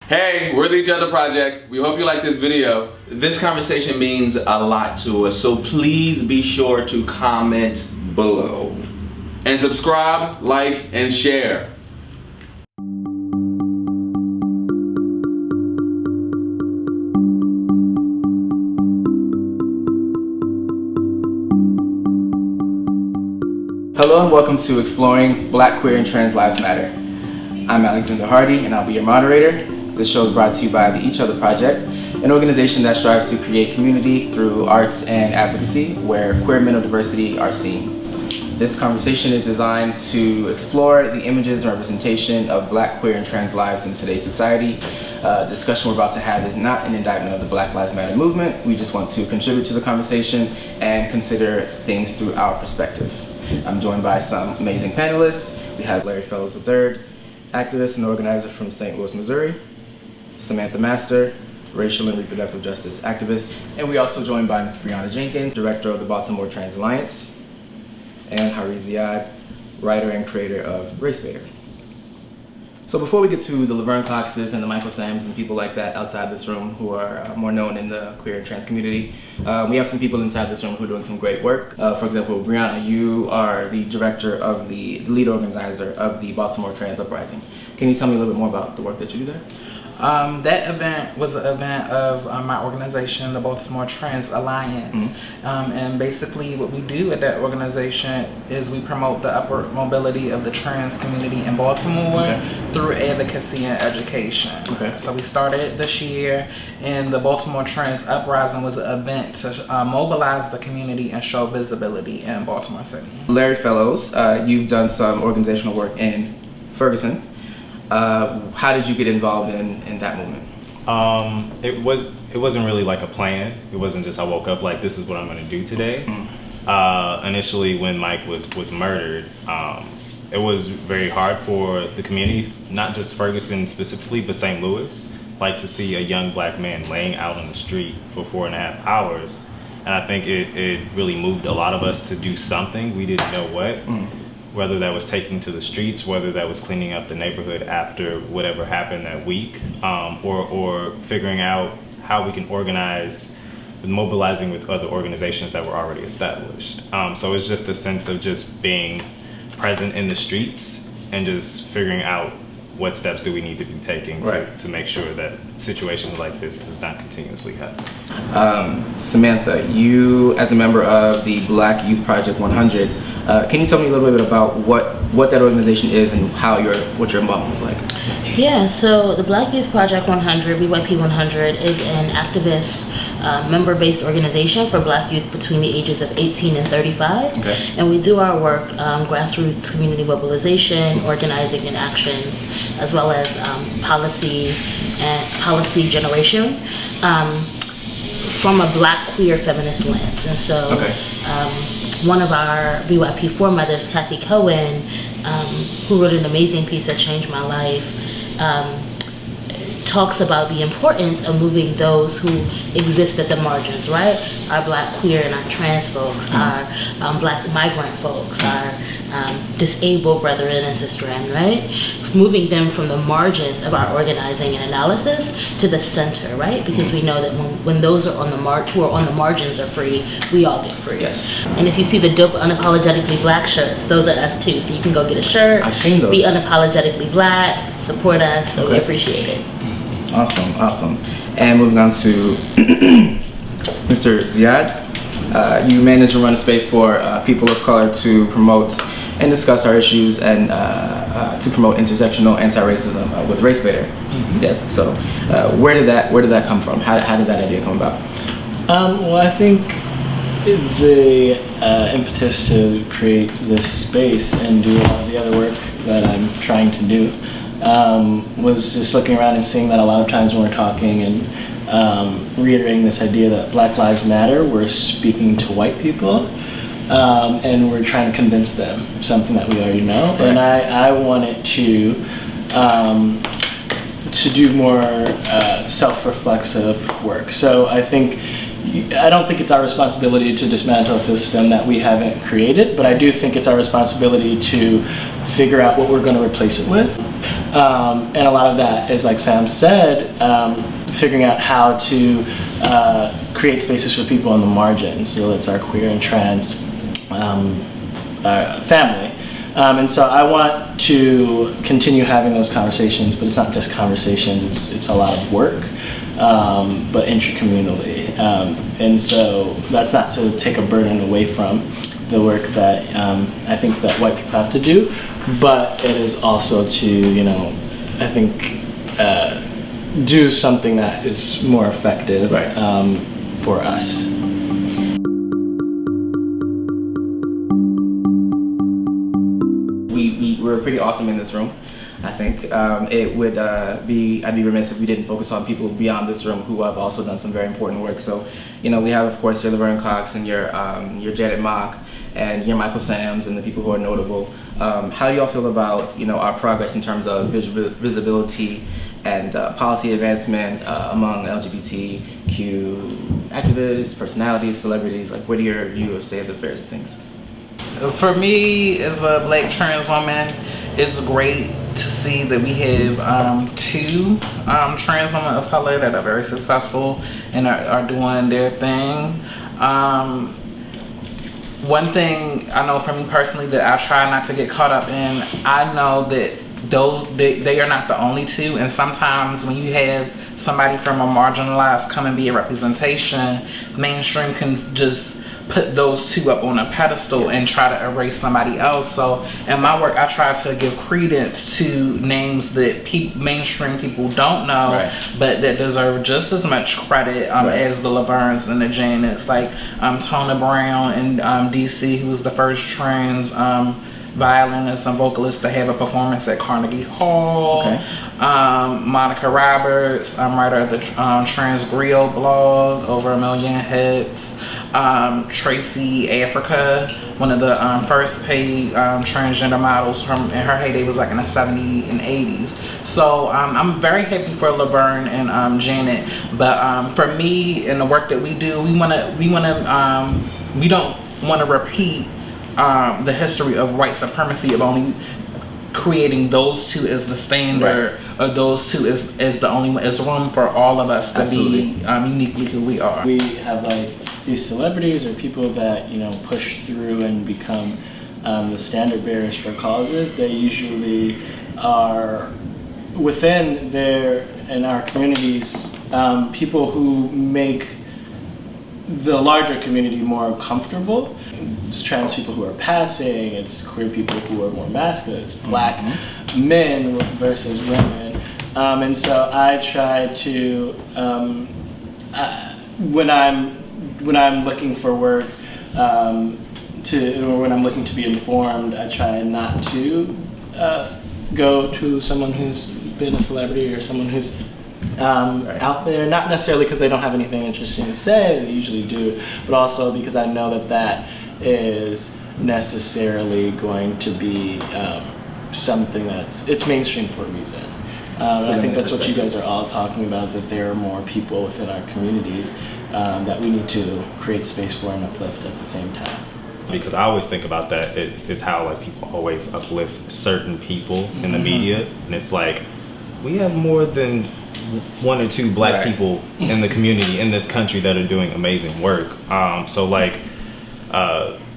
Hey, we're the Each Other Project. We hope you like this video. This conversation means a lot to us, so please be sure to comment below. And subscribe, like, and share. Hello and welcome to Exploring Black, Queer, and Trans Lives Matter. I'm Alexander Hardy and I'll be your moderator. This show is brought to you by the Each Other Project, an organization that strives to create community through arts and advocacy where queer men of diversity are seen. This conversation is designed to explore the images and representation of Black, queer, and trans lives in today's society. The discussion we're about to have is not an indictment of the Black Lives Matter movement. We just want to contribute to the conversation and consider things through our perspective. I'm joined by some amazing panelists. We have Larry Fellows III, activist and organizer from St. Louis, Missouri, Samantha Master, racial and reproductive justice activist, and we also joined by Ms. Bryanna Jenkins, director of the Baltimore Trans Alliance, and Hari Ziyad, writer and creator of Race Baiter. So before we get to the Laverne Coxes and the Michael Sams and people like that outside this room who are more known in the queer and trans community, we have some people inside this room who are doing some great work. For example, Bryanna, you are the director of the lead organizer of the Baltimore Trans Uprising. Can you tell me a little bit more about the work that you do there? That event was an event of my organization, the Baltimore Trans Alliance. And basically what we do at that organization is we promote the upward mobility of the trans community in Baltimore through advocacy and education. So we started this year, and the Baltimore Trans Uprising was an event to mobilize the community and show visibility in Baltimore City. Larry Fellows, you've done some organizational work in Ferguson. How did you get involved in that movement? It wasn't really like a plan. It wasn't just I woke up like this is what I'm going to do today. Initially, when Mike was murdered, it was very hard for the community, not just Ferguson specifically, but St. Louis, like to see a young Black man laying out on the street for 4.5 hours. And I think it really moved a lot of us to do something. We didn't know what. Whether that was taking to the streets, whether that was cleaning up the neighborhood after whatever happened that week, or figuring out how we can organize, mobilizing with other organizations that were already established. So it's just a sense of just being present in the streets and just figuring out what steps do we need to be taking to make sure that situations like this does not continuously happen. Samantha, you as a member of the Black Youth Project 100, can you tell me a little bit about what that organization is and what your involvement was like? Yeah, so the Black Youth Project 100, BYP 100, is an activist member-based organization for Black youth between the ages of 18 and 35. And we do our work, grassroots community mobilization, organizing and actions, as well as policy generation from a Black queer feminist lens. And so one of our BYP foremothers, Kathy Cohen, who wrote an amazing piece that changed my life, talks about the importance of moving those who exist at the margins, right? Our Black queer and our trans folks, our Black migrant folks, our disabled brethren and sistren, right? Moving them from the margins of our organizing and analysis to the center, right? Because we know that when those are on the who are on the margins are free, we all get free. Yes. And if you see the dope Unapologetically Black shirts, those are us too. So you can go get a shirt. I've seen those. Be unapologetically Black, support us, so we appreciate it. Awesome. And moving on to Mr. Ziyad. You manage and run a space for people of color to promote and discuss our issues and to promote intersectional anti-racism with Race Baiter. Yes. So where did that come from? How did that idea come about? Well, I think the impetus to create this space and do a lot of the other work that I'm trying to do was just looking around and seeing that a lot of times when we're talking and reiterating this idea that Black Lives Matter, we're speaking to white people and we're trying to convince them something that we already know. Right. And I wanted to do more self-reflexive work. So I don't think it's our responsibility to dismantle a system that we haven't created, but I do think it's our responsibility to figure out what we're going to replace it with. And a lot of that is, like Sam said, figuring out how to create spaces for people on the margins. So that's our queer and trans family. And so I want to continue having those conversations, but it's not just conversations, it's a lot of work, but intercommunally. And so that's not to take a burden away from the work that I think that white people have to do, but it is also to, I think, do something that is more effective for us. We're pretty awesome in this room. I think it would I'd be remiss if we didn't focus on people beyond this room who have also done some very important work. So, we have, of course, your Laverne Cox and your Janet Mock and your Michael Sams and the people who are notable. How do y'all feel about, our progress in terms of visibility and policy advancement among LGBTQ activists, personalities, celebrities? Like, what are your view of state of the affairs of things? For me, as a Black trans woman, it's great to see that we have two trans women of color that are very successful and are doing their thing. One thing I know for me personally that I try not to get caught up in, I know that they are not the only two, and sometimes when you have somebody from a marginalized come and be a representation, mainstream can just put those two up on a pedestal and try to erase somebody else. So in my work, I try to give credence to names that mainstream people don't know, but that deserve just as much credit as the Lavernes and the Janets, like Tona Brown in DC, who was the first trans violinist and vocalist to have a performance at Carnegie Hall. Monica Roberts, writer of the Trans Griot blog, over 1 million hits. Tracy Africa, one of the first paid transgender models in her heyday was like in the 70s and 80s. So I'm very happy for Laverne and Janet, but for me and the work that we do, we don't want to repeat the history of white supremacy of only creating those two as the standard, or those two as the only one. It's room for all of us to be uniquely who we are. We have like these celebrities or people that push through and become the standard bearers for causes. They usually are within in our communities, people who make the larger community more comfortable. It's trans people who are passing, it's queer people who are more masculine, it's Black men versus women. And so I try to, when I'm looking for work, or when I'm looking to be informed, I try not to go to someone who's been a celebrity or someone who's out there, not necessarily because they don't have anything interesting to say, they usually do, but also because I know that is necessarily going to be something it's mainstream for a reason. I think that's what you guys are all talking about, is that there are more people within our communities that we need to create space for and uplift at the same time. Because I always think about that, it's how like people always uplift certain people in the media, and it's like we have more than 1 or 2 Black people in the community in this country that are doing amazing work. So like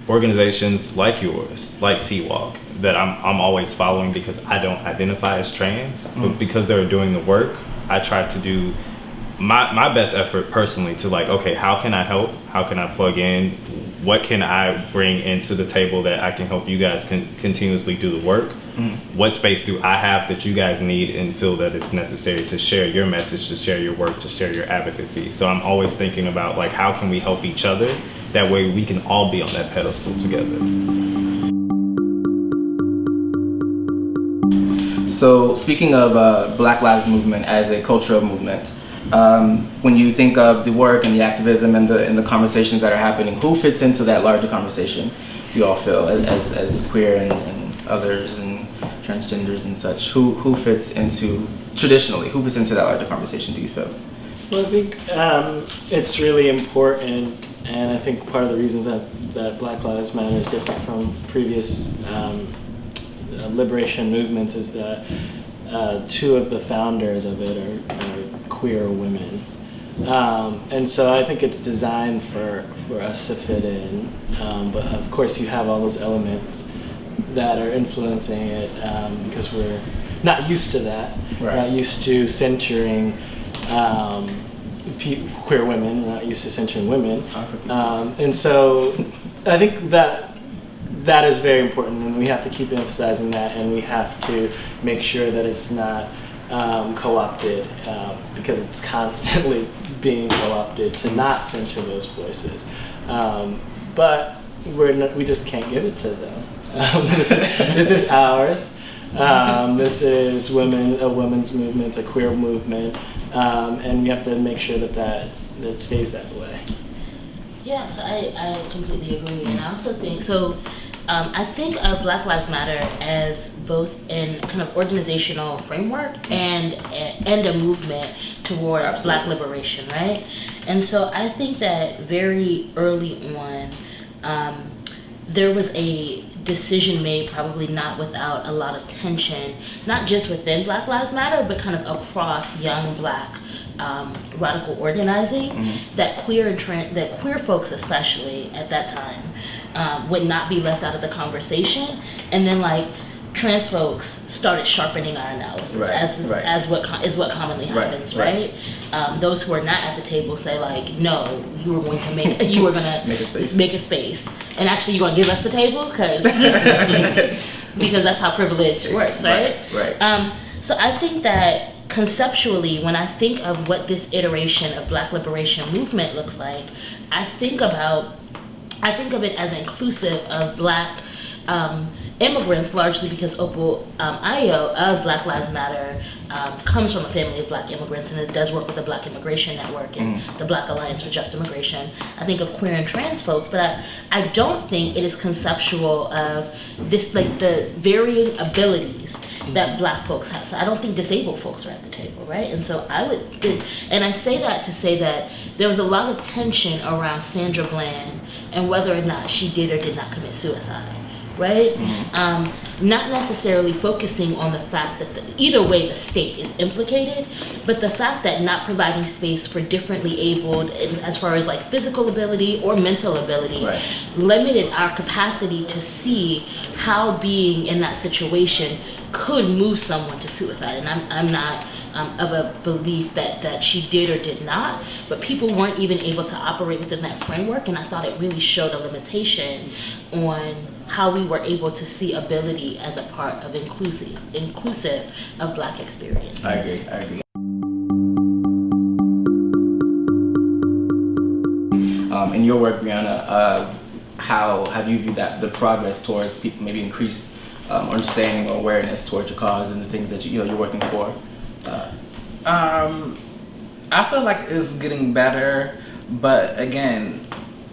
organizations like yours, like T-Walk, that I'm always following because I don't identify as trans, but because they're doing the work, I try to do my best effort personally to like, okay, how can I help? How can I plug in? What can I bring into the table that I can help you guys continuously do the work? What space do I have that you guys need and feel that it's necessary to share your message, to share your work, to share your advocacy? So I'm always thinking about like, how can we help each other? That way we can all be on that pedestal together. So speaking of Black Lives Movement as a cultural movement, when you think of the work and the activism and the conversations that are happening, who fits into that larger conversation, do you all feel, as queer and others and transgenders and such? Who fits into, traditionally, who fits into that larger conversation, do you feel? Well, I think it's really important, and I think part of the reasons that Black Lives Matter is different from previous liberation movements is that two of the founders of it are queer women. And so I think it's designed for us to fit in. But of course you have all those elements that are influencing it because we're not used to that. Right. We're not used to centering queer women. We're not used to centering women. And so I think that is very important, and we have to keep emphasizing that, and we have to make sure that it's not co-opted because it's constantly being co-opted to not center those voices. But we just can't give it to them. This is ours. This is a women's movement, a queer movement, and we have to make sure that stays that way. Yeah, so I completely agree, and I also think so. I think of Black Lives Matter as both in kind of organizational framework and a movement towards Absolutely. Black liberation, right? And so I think that very early on, there was a decision made, probably not without a lot of tension, not just within Black Lives Matter, but kind of across young Black radical organizing, that queer folks, especially at that time, would not be left out of the conversation, and then like trans folks started sharpening our analysis as what commonly happens, right? Those who are not at the table say like, no, you were going to make make a space, and actually you're going to give us the table because that's how privilege works, right? So I think that conceptually, when I think of what this iteration of Black liberation movement looks like, I think of it as inclusive of Black immigrants, largely because Opal Ayo of Black Lives Matter comes from a family of Black immigrants, and it does work with the Black Immigration Network and the Black Alliance for Just Immigration. I think of queer and trans folks, but I don't think it is conceptual of this, like the varying abilities that Black folks have. So I don't think disabled folks are at the table, right? And so and I say that to say that there was a lot of tension around Sandra Bland and whether or not she did or did not commit suicide, right? Not necessarily focusing on the fact that either way the state is implicated, but the fact that not providing space for differently abled, as far as like physical ability or mental ability, limited our capacity to see how being in that situation could move someone to suicide. And I'm not of a belief that she did or did not, but people weren't even able to operate within that framework, and I thought it really showed a limitation on how we were able to see ability as a part of inclusive of Black experiences. I agree. In your work, Bryanna, how have you viewed the progress towards people maybe increased understanding or awareness towards your cause and the things that you're working for? I feel like it's getting better, but again,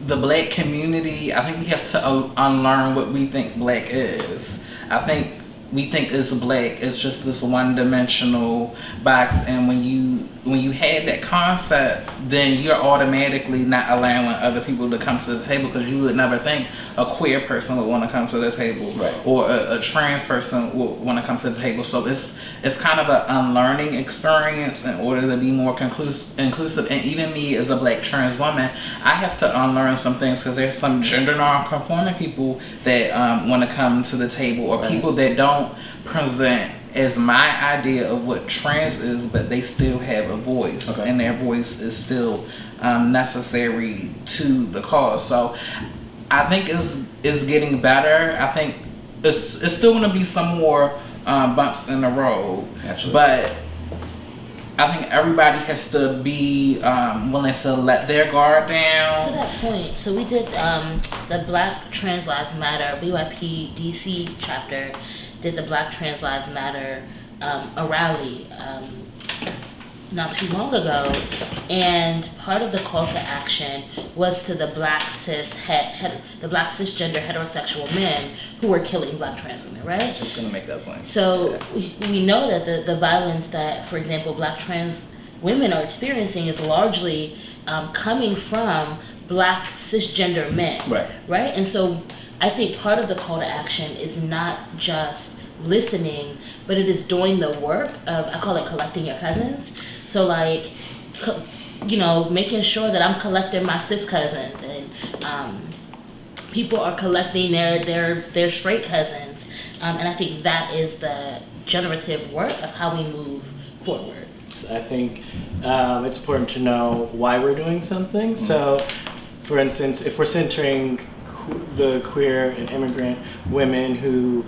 the Black community, I think we have to unlearn what we think Black is. I think we think it's Black, it's just this one-dimensional box, and when you have that concept, then you're automatically not allowing other people to come to the table, because you would never think a queer person would want to come to the table, or a trans person would want to come to the table. So it's kind of an unlearning experience in order to be more inclusive. And even me as a Black trans woman, I have to unlearn some things, because there's some gender non-conforming people that want to come to the table, or people that don't present as my idea of what trans is, but they still have a voice, and their voice is still necessary to the cause. So I think it's getting better. I think it's still going to be some more bumps in the road, but I think everybody has to be willing to let their guard down. To that point, so we did the Black Trans Lives Matter, BYP DC chapter did the Black Trans Lives Matter a rally not too long ago, and part of the call to action was to the Black cisgender heterosexual men who were killing Black trans women, right? I was just gonna make that point. So we know that the violence that, for example, Black trans women are experiencing is largely coming from Black cisgender men, right? And so I think part of the call to action is not just listening, but it is doing the work of, I call it collecting your cousins. So like, you know, making sure that I'm collecting my cis cousins, and people are collecting their straight cousins. And I think that is the generative work of how we move forward. I think it's important to know why we're doing something. So, for instance, if we're centering the queer and immigrant women who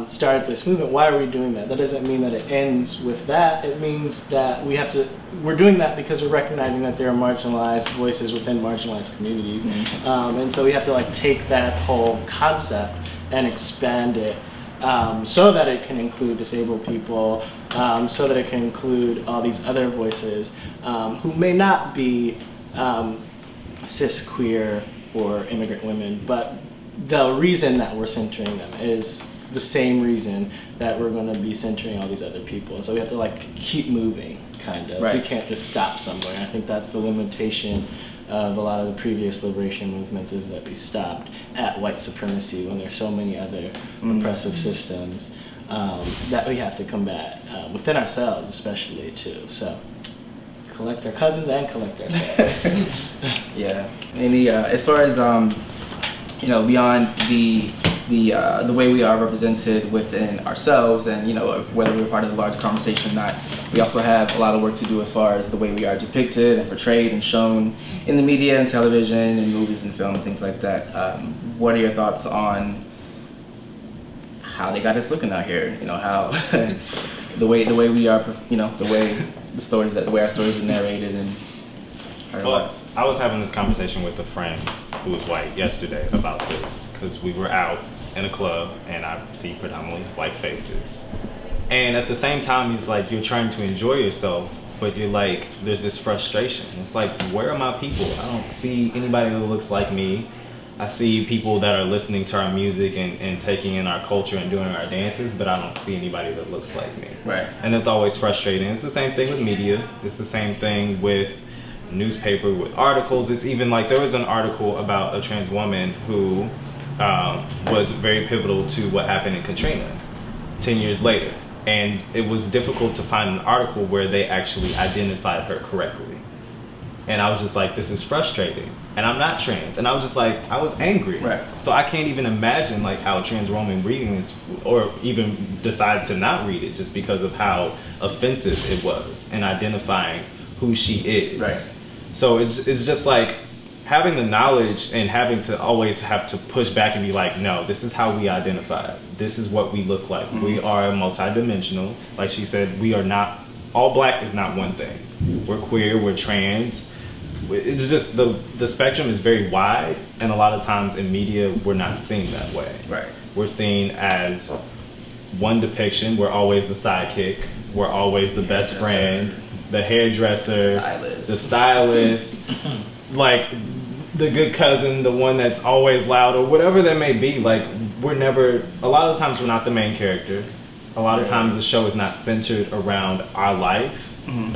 started this movement, why are we doing that? That doesn't mean that it ends with that. It means that we're doing that because we're recognizing that there are marginalized voices within marginalized communities. And so we have to like take that whole concept and expand it so that it can include disabled people, so that it can include all these other voices who may not be cis, queer, or immigrant women, but the reason that we're centering them is the same reason that we're going to be centering all these other people. And so we have to like keep moving, kind of. Right. We can't just stop somewhere. I think that's the limitation of a lot of the previous liberation movements, is that we stopped at white supremacy when there's so many other oppressive systems that we have to combat within ourselves, especially too. So collect our cousins and collect ourselves. Yeah, and as far as you know, beyond the way we are represented within ourselves, and you know, whether we're part of the large conversation or not, we also have a lot of work to do as far as the way we are depicted and portrayed and shown in the media and television and movies and film, things like that. What are your thoughts on how they got us looking out here? You know, how the way we are, you know, the way our stories are narrated and. Well, I was having this conversation with a friend who was white yesterday about this, because we were out in a club and I see predominantly white faces. And at the same time, he's like, you're trying to enjoy yourself, but you're like, there's this frustration. It's like, where are my people? I don't see anybody that looks like me. I see people that are listening to our music and taking in our culture and doing our dances, but I don't see anybody that looks like me. Right. And it's always frustrating. It's the same thing with media. It's the same thing with newspaper, with articles. It's even like, there was an article about a trans woman who was very pivotal to what happened in Katrina 10 years later. And it was difficult to find an article where they actually identified her correctly. And I was just like, this is frustrating. And I'm not trans. And I was just like, I was angry. Right. So I can't even imagine like how a trans woman reading this, or even decide to not read it just because of how offensive it was and identifying who she is. Right. So it's just like having the knowledge and having to always have to push back and be like, no, this is how we identify. This is what we look like. We are multidimensional. Like she said, we are not, all black is not one thing. We're queer, we're trans. It's just the spectrum is very wide, and a lot of times in media, we're not seen that way. Right. We're seen as one depiction. We're always the sidekick. We're always the best friend. The hairdresser, the stylist, like the good cousin, the one that's always loud, or whatever that may be. Like, we're never, a lot of times we're not the main character. A lot of times the show is not centered around our life.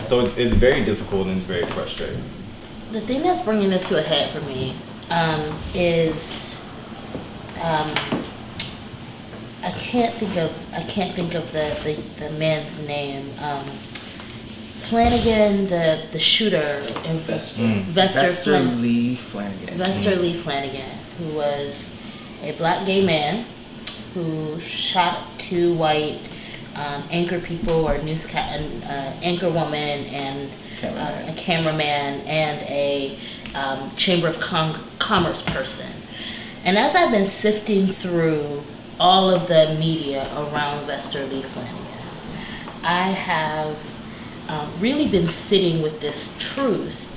So it's very difficult and it's very frustrating. The thing that's bringing this to a head for me is I can't think of the man's name. Flanagan, the shooter in Vester Lee Flanagan. Vester Lee Flanagan, who was a black gay man who shot two white anchor people, or anchor woman and a cameraman and a Chamber of Commerce person. And as I've been sifting through all of the media around Vester Lee Flanagan, I have really been sitting with this truth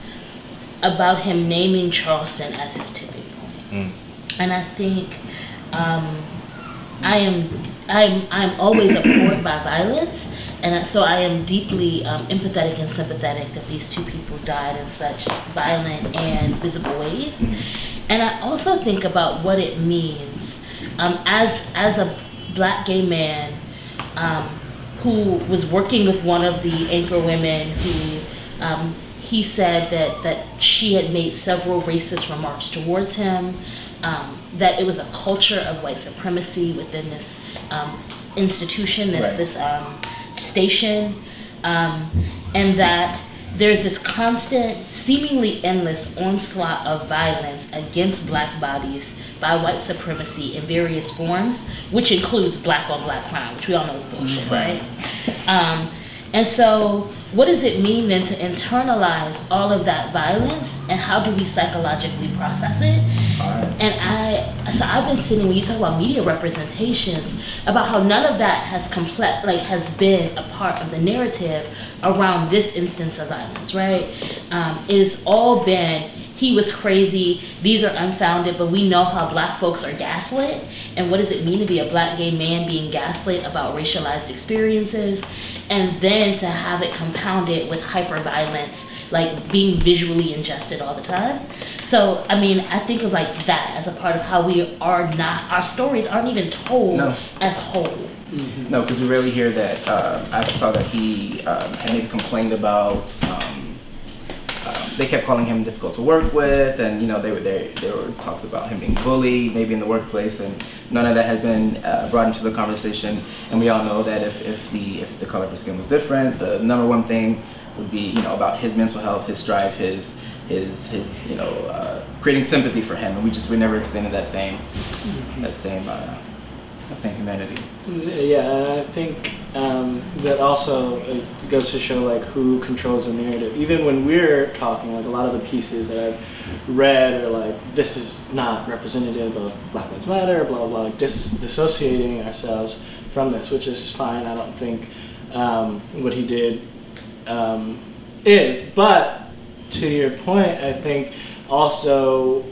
about him naming Charleston as his tipping point. And I think I'm always abhorred by violence, and so I am deeply empathetic and sympathetic that these two people died in such violent and visible ways. And I also think about what it means as a black gay man who was working with one of the anchor women who he said that she had made several racist remarks towards him, that it was a culture of white supremacy within this institution, Right. this station, and that there's this constant, seemingly endless onslaught of violence against black bodies by white supremacy in various forms, which includes black on black crime, which we all know is bullshit, right? And so what does it mean then to internalize all of that violence, and how do we psychologically process it? And I've been sitting, when you talk about media representations, about how none of that has been a part of the narrative around this instance of violence, right? It has all been, he was crazy, these are unfounded, but we know how black folks are gaslit, and what does it mean to be a black gay man being gaslit about racialized experiences, and then to have it compounded with hyper-violence, like being visually ingested all the time. So, I mean, I think of like that as a part of how we are not, our stories aren't even told as whole. No, because we rarely hear that. I saw that he had maybe complained about, they kept calling him difficult to work with, and there were talks about him being bullied, maybe in the workplace, and none of that had been brought into the conversation. And we all know that if the color of his skin was different, the number one thing would be about his mental health, his strife, his creating sympathy for him, and we never extended that same humanity. Yeah, and I think that also it goes to show like who controls the narrative. Even when we're talking, like a lot of the pieces that I've read are like, this is not representative of Black Lives Matter, blah blah blah, like dissociating ourselves from this, which is fine. I don't think what he did is, but to your point, I think also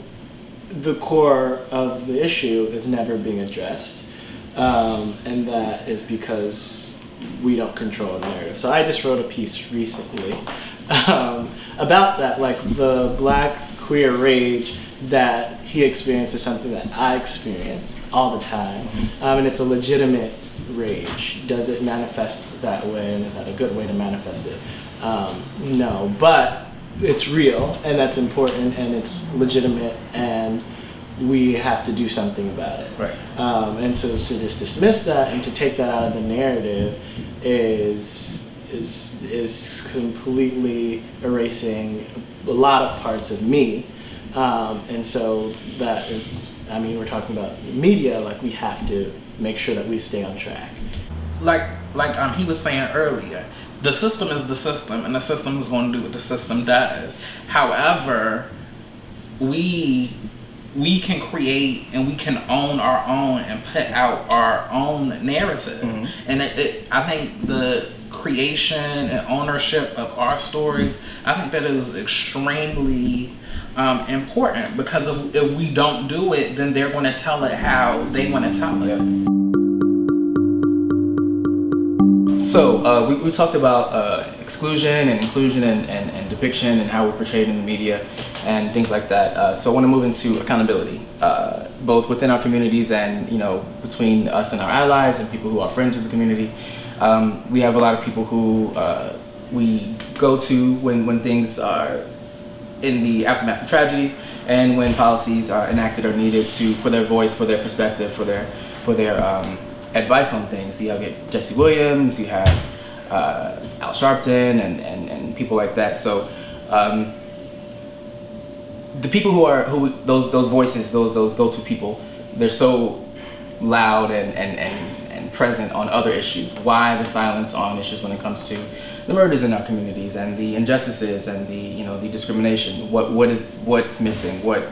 the core of the issue is never being addressed. And that is because we don't control the narrative. So I just wrote a piece recently about that, like the black queer rage that he experienced is something that I experience all the time. And it's a legitimate rage. Does it manifest that way, and is that a good way to manifest it? No, but it's real, and that's important, and it's legitimate, and we have to do something about it. Right. And so to just dismiss that and to take that out of the narrative is completely erasing a lot of parts of me. And so that is, I mean, we're talking about media, like we have to make sure that we stay on track. Like he was saying earlier, the system is the system, and the system is going to do what the system does. However, we can create and we can own our own and put out our own narrative. And I think the creation and ownership of our stories, I think that is extremely important, because if we don't do it, then they're going to tell it how they want to tell it. So we talked about exclusion and inclusion and depiction and how we're portrayed in the media and things like that. So I want to move into accountability, both within our communities and between us and our allies and people who are friends of the community. We have a lot of people who we go to when things are in the aftermath of tragedies, and when policies are enacted or needed for their voice, for their perspective, for their advice on things. You have Jesse Williams, you have Al Sharpton, and people like that. So the people those voices, those go-to people, they're so loud and present on other issues. Why the silence on issues when it comes to the murders in our communities and the injustices and the discrimination? What's missing? Why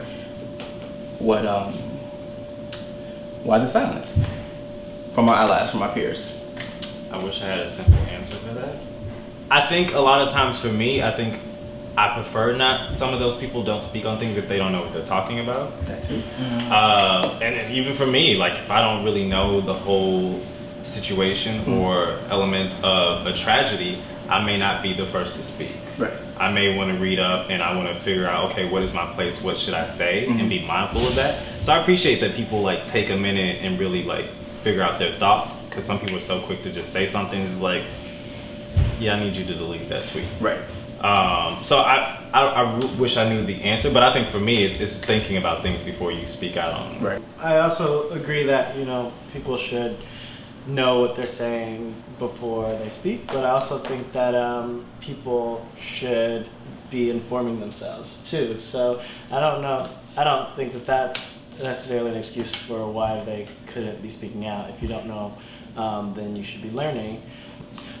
the silence from our allies, from our peers? I wish I had a simple answer for that. I think a lot of times for me, I prefer not. Some of those people don't speak on things if they don't know what they're talking about. That too. And even for me, like if I don't really know the whole situation or elements of a tragedy, I may not be the first to speak. Right. I may want to read up and I want to figure out, okay, what is my place? What should I say? And be mindful of that. So I appreciate that people like take a minute and really like figure out their thoughts, because some people are so quick to just say something. It's like, yeah, I need you to delete that tweet. Right. So I wish I knew the answer, but I think for me it's thinking about things before you speak out on them. Right. I also agree that people should know what they're saying before they speak, but I also think that people should be informing themselves too. So I don't think that that's necessarily an excuse for why they couldn't be speaking out. If you don't know, then you should be learning.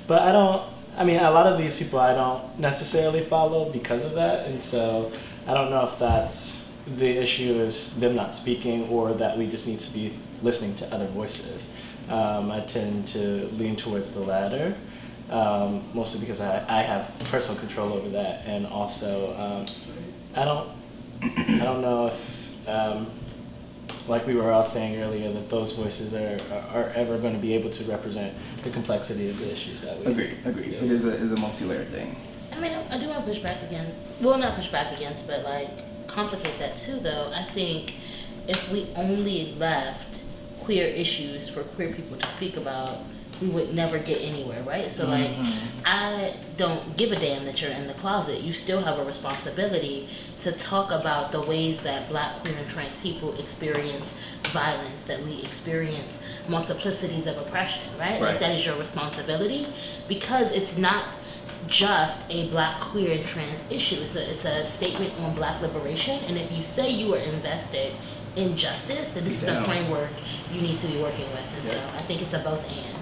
But a lot of these people I don't necessarily follow because of that, and so I don't know if that's the issue is them not speaking or that we just need to be listening to other voices. I tend to lean towards the latter, mostly because I have personal control over that, and also I don't know if like we were all saying earlier, that those voices are ever going to be able to represent the complexity of the issues that we Agreed. It is a multi-layered thing. I mean, I do want to push back against, well, not push back against, but like complicate that too, though. I think if we only left queer issues for queer people to speak about, we would never get anywhere, right? So like, I don't give a damn that you're in the closet. You still have a responsibility to talk about the ways that Black, queer, and trans people experience violence, that we experience multiplicities of oppression, right? Like that is your responsibility, because it's not just a Black, queer, and trans issue. It's a statement on Black liberation, and if you say you are invested in justice, then this is a framework you need to be working with, and so I think it's a both and.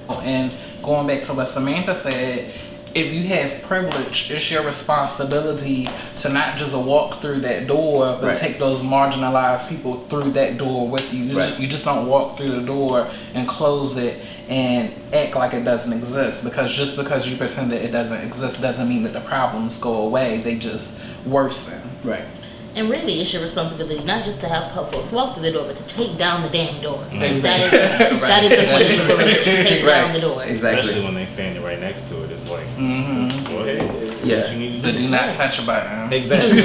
And going back to what Samantha said, if you have privilege, it's your responsibility to not just walk through that door, but take those marginalized people through that door with you. You just don't walk through the door and close it and act like it doesn't exist, because just because you pretend that it doesn't exist doesn't mean that the problems go away. They just worsen. Right. And really, it's your responsibility not just to help folks walk through the door, but to take down the damn door. Exactly. That is the point of liberation, to take down the door. Exactly. Especially when they're standing right next to it. It's like, go ahead. Yeah. What you need to The do. do not touch button. Exactly.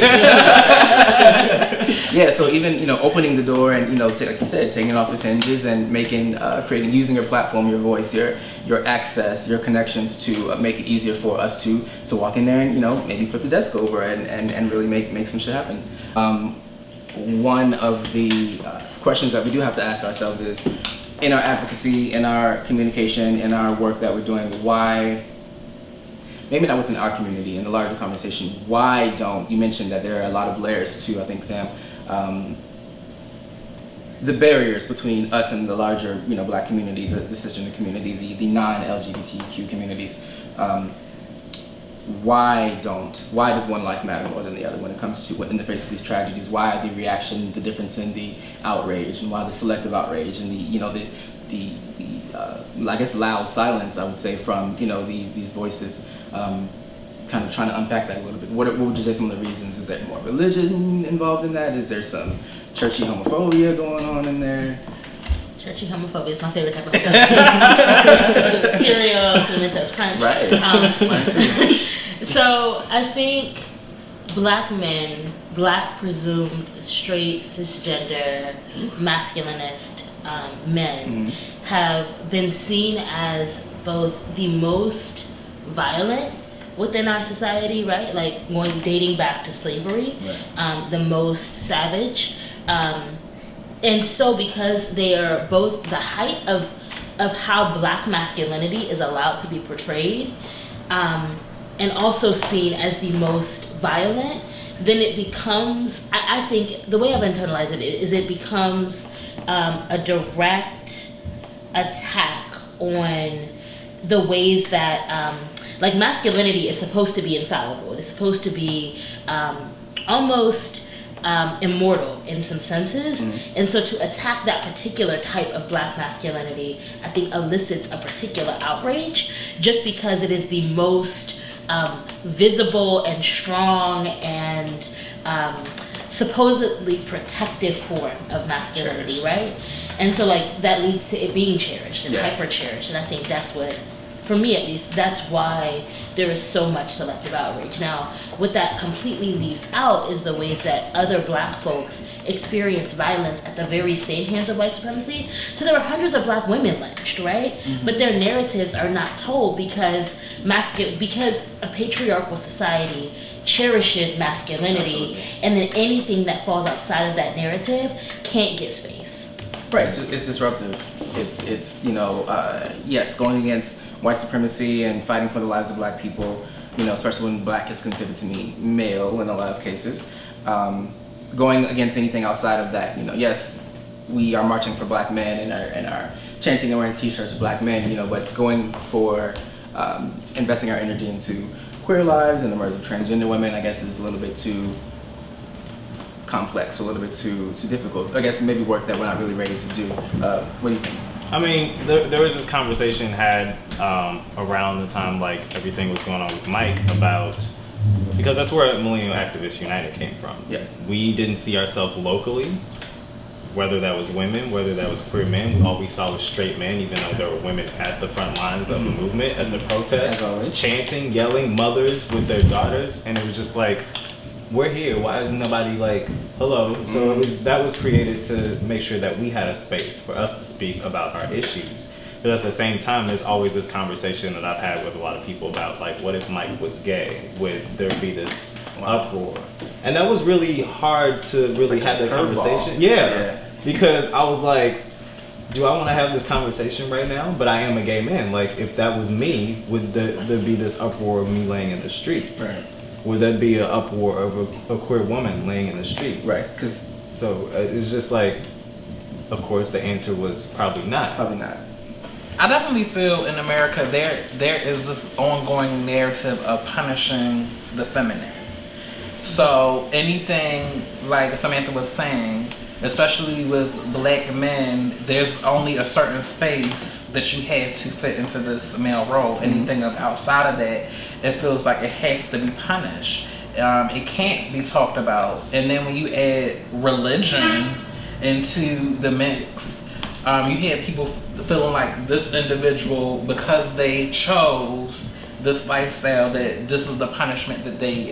Yeah, so even, opening the door and, like you said, taking it off its hinges and making, using your platform, your voice, your access, your connections to make it easier for us to walk in there and, maybe flip the desk over and really make some shit happen. One of the questions that we do have to ask ourselves is, in our advocacy, in our communication, in our work that we're doing, why, maybe not within our community, in the larger conversation, why don't, you mentioned that there are a lot of layers to, I think, Sam, the barriers between us and the larger, Black community, the cisgender community, the non-LGBTQ communities. Why does one life matter more than the other when it comes to, in the face of these tragedies? Why the reaction, the difference in the outrage, and why the selective outrage, and the I guess loud silence, I would say, from these voices. Kind of trying to unpack that a little bit. What would you say some of the reasons? Is there more religion involved in that? Is there some churchy homophobia going on in there? Churchy homophobia is my favorite type of stuff. Cereal, cinnamon toast crunch. Right. Mine too. So I think Black men, Black presumed straight, cisgender, masculinist men have been seen as both the most violent within our society, right? Like dating back to slavery, the most savage. And so because they are both the height of how Black masculinity is allowed to be portrayed, and also seen as the most violent, then it becomes, I think, the way I've internalized it is it becomes a direct attack on the ways that, like, masculinity is supposed to be infallible. It's supposed to be almost immortal in some senses. And so to attack that particular type of Black masculinity, I think elicits a particular outrage, just because it is the most visible and strong and supposedly protective form of masculinity, right? And so like that leads to it being cherished and hyper cherished, and I think that's what, for me at least, that's why there is so much selective outrage. Now, what that completely leaves out is the ways that other Black folks experience violence at the very same hands of white supremacy. So there were hundreds of Black women lynched, right? But their narratives are not told because a patriarchal society cherishes masculinity, and then anything that falls outside of that narrative can't get space. Right, it's disruptive. It's yes, going against white supremacy and fighting for the lives of black people, especially when black is considered to be male in a lot of cases. Going against anything outside of that, yes, we are marching for black men and are chanting and wearing t-shirts of black men, but going for investing our energy into queer lives and the murders of transgender women, I guess, is a little bit too complex, a little bit too difficult. I guess maybe work that we're not really ready to do. What do you think? I mean, there was this conversation had around the time like everything was going on with Mike about, because that's where Millennial Activists United came from. Yeah. We didn't see ourselves locally, whether that was women, whether that was queer men. All we saw was straight men, even though there were women at the front lines of the movement, at the protests, chanting, yelling, mothers with their daughters, and it was just like, we're here. Why isn't nobody like, hello? So that was created to make sure that we had a space for us to speak about our issues. But at the same time, there's always this conversation that I've had with a lot of people about like, what if Mike was gay? Would there be this uproar? And that was really hard to really have that conversation. Yeah, because I was like, do I want to have this conversation right now? But I am a gay man. Like, if that was me, would there be this uproar of me laying in the streets? Right. Would that be an uproar of a queer woman laying in the streets? Right, because... So it's just like, of course, the answer was probably not. Probably not. I definitely feel in America there is this ongoing narrative of punishing the feminine. So anything, like Samantha was saying, especially with black men, there's only a certain space that you have to fit into this male role. Anything outside of that, it feels like it has to be punished. It can't be talked about. And then when you add religion into the mix, you have people feeling like this individual, because they chose this lifestyle, that this is the punishment that they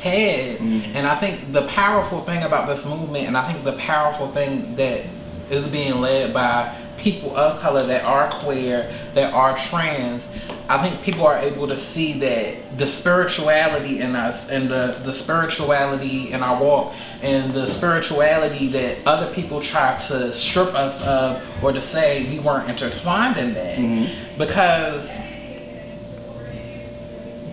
had. And I think the powerful thing about this movement, and I think the powerful thing that is being led by people of color that are queer, that are trans, I think people are able to see that the spirituality in us, and the spirituality in our walk, and the spirituality that other people try to strip us of, or to say we weren't intertwined in that. Because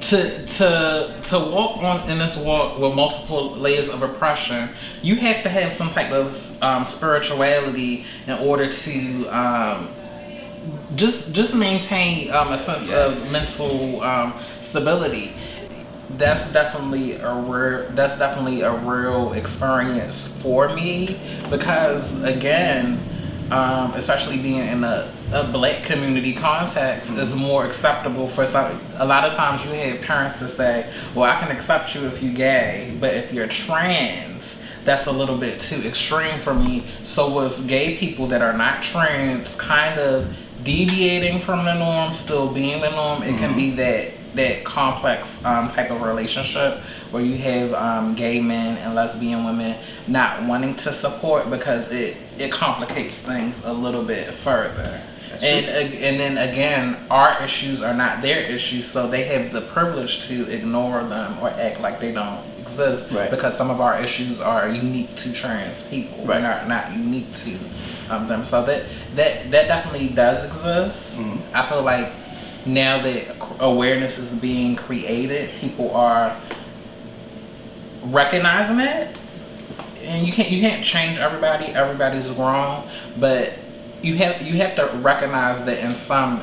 to walk on in this walk with multiple layers of oppression, you have to have some type of spirituality in order to just maintain a sense of mental stability. That's definitely a real experience for me, because again, especially being in a black community context, is more acceptable for some. A lot of times you have parents to say, well, I can accept you if you're gay, but if you're trans, that's a little bit too extreme for me. So with gay people that are not trans kind of deviating from the norm, still being the norm, it can be that complex type of relationship where you have gay men and lesbian women not wanting to support, because it complicates things a little bit further. And then again, our issues are not their issues, so they have the privilege to ignore them or act like they don't exist, because some of our issues are unique to trans people, and are not unique to them. So that definitely does exist. I feel like now that awareness is being created, people are recognizing it, and you can't change everybody. Everybody's grown, but you have to recognize that in some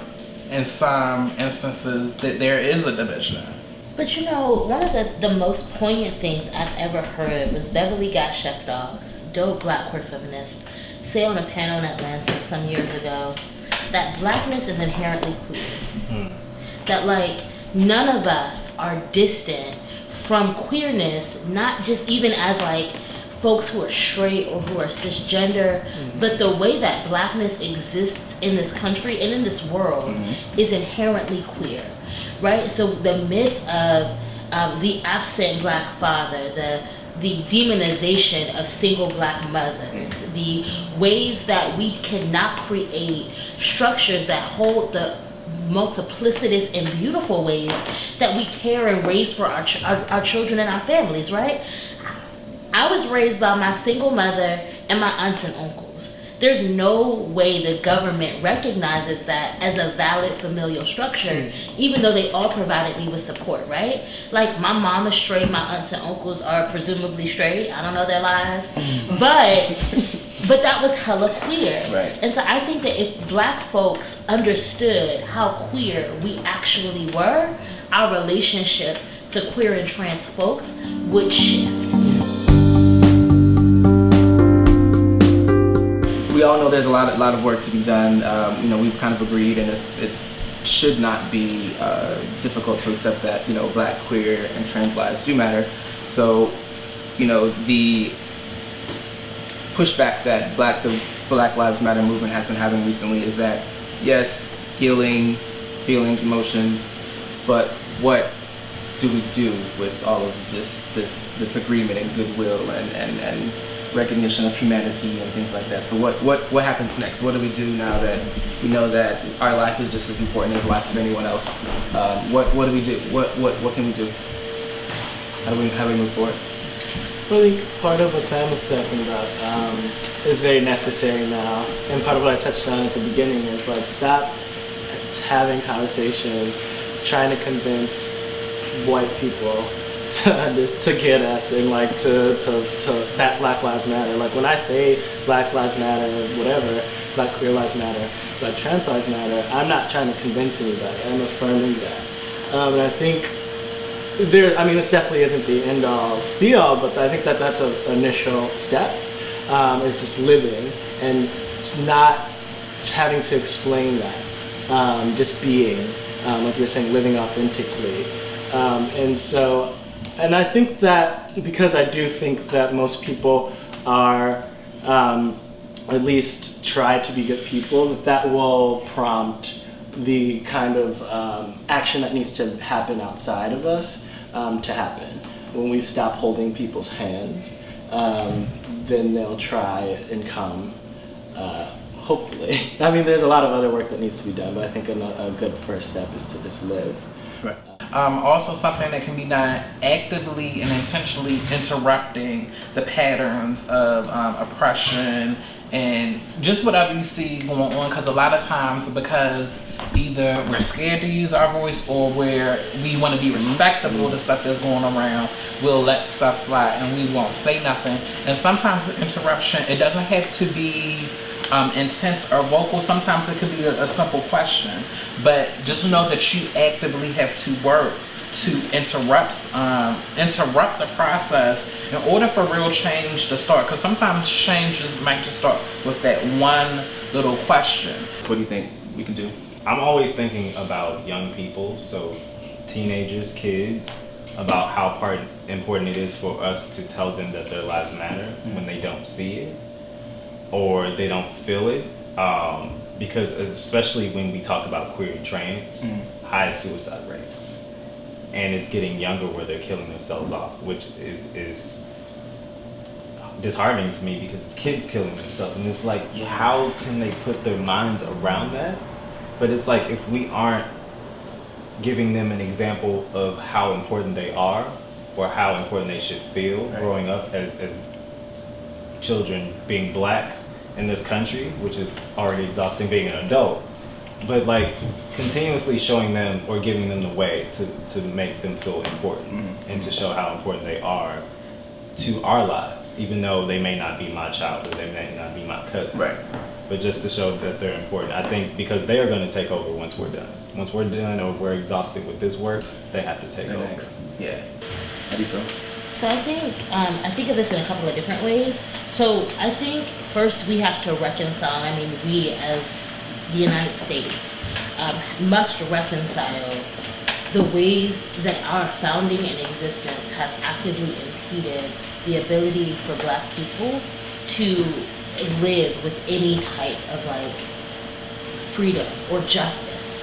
instances that there is a division. But one of the most poignant things I've ever heard was Beverly Got Chef Dogs, dope black queer feminist, say on a panel in Atlanta some years ago that blackness is inherently queer. That like none of us are distant from queerness, not just even as like folks who are straight or who are cisgender, but the way that blackness exists in this country and in this world is inherently queer, right? So the myth of the absent black father, the demonization of single black mothers, the ways that we cannot create structures that hold the multiplicitous and beautiful ways that we care and raise for our children and our families, right? I was raised by my single mother and my aunts and uncles. there's no way the government recognizes that as a valid familial structure, even though they all provided me with support, right? Like, my mom is straight, my aunts and uncles are presumably straight. I don't know their lives. But that was hella queer. Right. And so I think that if Black folks understood how queer we actually were, our relationship to queer and trans folks would shift. We all know there's a lot of work to be done. We've kind of agreed, and it's should not be difficult to accept that Black, queer, and trans lives do matter. So, the pushback that the Black Lives Matter movement has been having recently is that, yes, healing, feelings, emotions, but what do we do with all of this agreement and goodwill and recognition of humanity and things like that? So what happens next? What do we do now that we know that our life is just as important as the life of anyone else? What do we do? What can we do? How do we move forward? I think part of what Sam was talking about is very necessary now, and part of what I touched on at the beginning is like, stop having conversations trying to convince white people to get us and like to that Black Lives Matter. Like, when I say Black Lives Matter, whatever, Black queer lives matter, Black trans lives matter, I'm not trying to convince anybody. I'm affirming that. And I think this definitely isn't the end all be all, but I think that's an initial step, is just living and not having to explain that, just being, like you were saying, living authentically. And I think that, because I do think that most people are, at least try to be good people, that will prompt the kind of action that needs to happen outside of us to happen. When we stop holding people's hands, then they'll try and come, hopefully. There's a lot of other work that needs to be done, but I think a good first step is to just live. Right. Also, something that can be done actively and intentionally interrupting the patterns of oppression and just whatever you see going on, because a lot of times, because either we're scared to use our voice or we want to be respectable to stuff that's going around, we'll let stuff slide and we won't say nothing. And sometimes the interruption, it doesn't have to be intense or vocal. Sometimes it could be a simple question, but just know that you actively have to work to interrupt the process in order for real change to start. Because sometimes changes might just start with that one little question. What do you think we can do? I'm always thinking about young people, so teenagers, kids, about how important it is for us to tell them that their lives matter when they don't see it or they don't feel it, because especially when we talk about queer and trans, high suicide rates, and it's getting younger where they're killing themselves off, which is disheartening to me, because it's kids killing themselves, and it's like, how can they put their minds around that? But it's like, if we aren't giving them an example of how important they are or how important they should feel growing up as children, being Black in this country, which is already exhausting being an adult, but like continuously showing them or giving them the way to make them feel important and to show how important they are to our lives, even though they may not be my child or they may not be my cousin. Right. But just to show that they're important. I think because they are going to take over once we're done. Once we're done or we're exhausted with this work, they have to take over. Next. Yeah. How do you feel? So I think of this in a couple of different ways. So I think first we have to reconcile, we as the United States must reconcile the ways that our founding and existence has actively impeded the ability for Black people to live with any type of like freedom or justice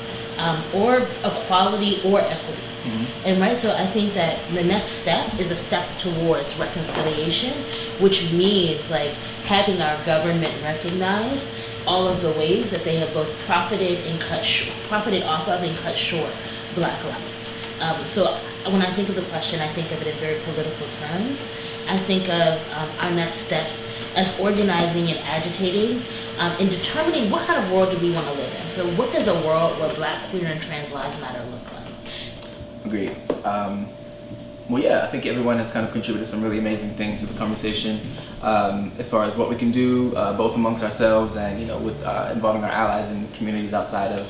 or equality or equity. And so I think that the next step is a step towards reconciliation, which means like having our government recognize all of the ways that they have both profited off of and cut short Black life. So when I think of the question, I think of it in very political terms. I think of our next steps as organizing and agitating in determining what kind of world do we want to live in. So what does a world where Black, queer, and trans lives matter look like? Agreed. Well, yeah, I think everyone has kind of contributed some really amazing things to the conversation as far as what we can do, both amongst ourselves and with involving our allies and communities outside of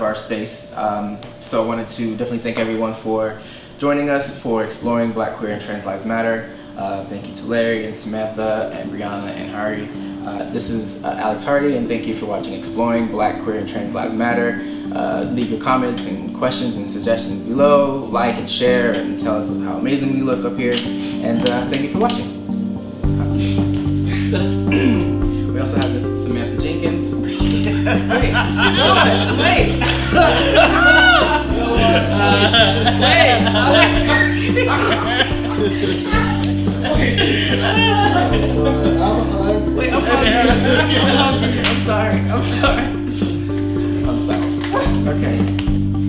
our space. So I wanted to definitely thank everyone for joining us for exploring Black, queer, and trans lives matter. Thank you to Larry and Samantha and Bryanna and Hari. This is Alex Hardy, and thank you for watching Exploring Black, Queer, and Trans Lives Matter. Leave your comments and questions and suggestions below. Like and share and tell us how amazing we look up here. And thank you for watching. We also have Miss Samantha Jenkins. Wait. Wait, I'm hungry. I'm sorry. Okay.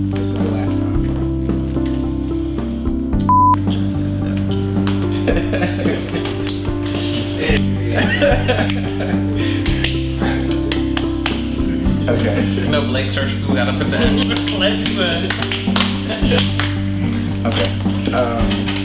This is the last time. Justice Okay. No, Blake Church, we gotta put that. Okay.